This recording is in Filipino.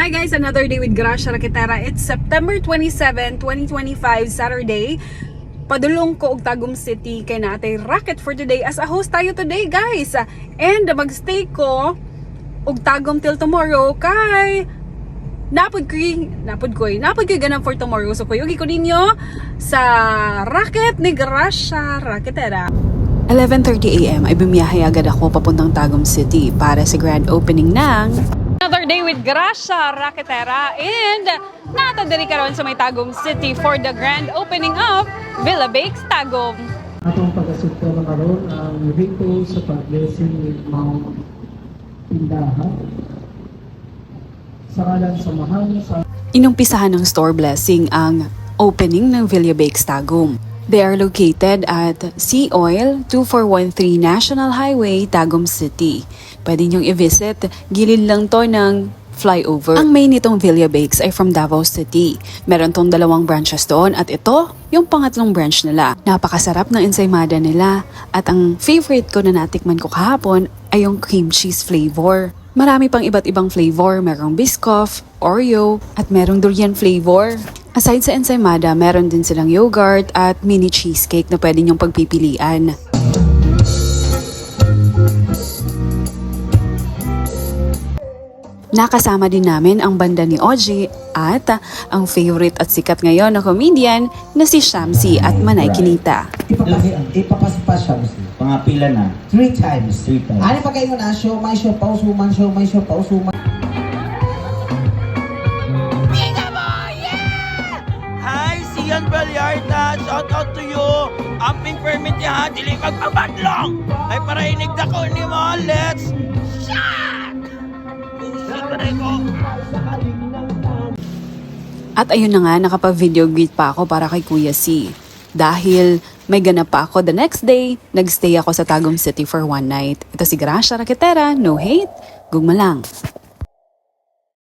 Hi guys, another day with Gracia Rakitera. It's September 27, 2025, Saturday. Padulong ko og Tagum City kay natay racket for today. As a host tayo today, guys. And magstay ko og Tagum till tomorrow kay napod ko ganang for tomorrow. So kuyugi ko ninyo sa racket ni Gracia Rakitera. 11:30 AM ay bumiyahe agad ako papuntang Tagum City para sa grand opening ng Another day with Gracia Rakitera, and natadali karon sa may Tagum City for the grand opening of Villa Bakes Tagum. Atong pag-asugpo na karon ang rito sa pag-blessing with Mount Pindahan. Sa kalan samahan sa Inumpisahan ng store blessing ang opening ng Villa Bakes Tagum. They are located at Sea Oil 2413 National Highway, Tagum City. Pwede nyong i-visit, gilid lang to ng flyover. Ang main nitong Villa Bakes ay from Davao City. Meron tong 2 branches doon at ito, yung pangatlong branch nila. Napakasarap ng ensaymada nila at ang favorite ko na natikman ko kahapon ay yung cream cheese flavor. Marami pang iba't ibang flavor, merong Biscoff, Oreo at merong durian flavor. Aside sa ensaymada, meron din silang yogurt at mini cheesecake na pwede nyong pagpipilian. Nakasama din namin ang banda ni Oji at ang favorite at sikat ngayon na comedian na si Shamsi at Manay Kinita. Ipapaspa siya mo siya. Pangapila na. 3 times. 3 times. Ano pa kayo na? Show, may show, pausuman, show, may show, pausuman. Hi, Sian Balyarda! Shout out to you! Amping permit niya ha, dili magpabadlong! Ay parainig na ko ni mo, let's shot! Pusik pa rin ko! At ayun na nga, nakapag-video greet pa ako para kay Kuya C. Dahil may ganap pa ako the next day, nagstay ako sa Tagum City for one night. Ito si Gracia Rakitera, no hate, gugma lang.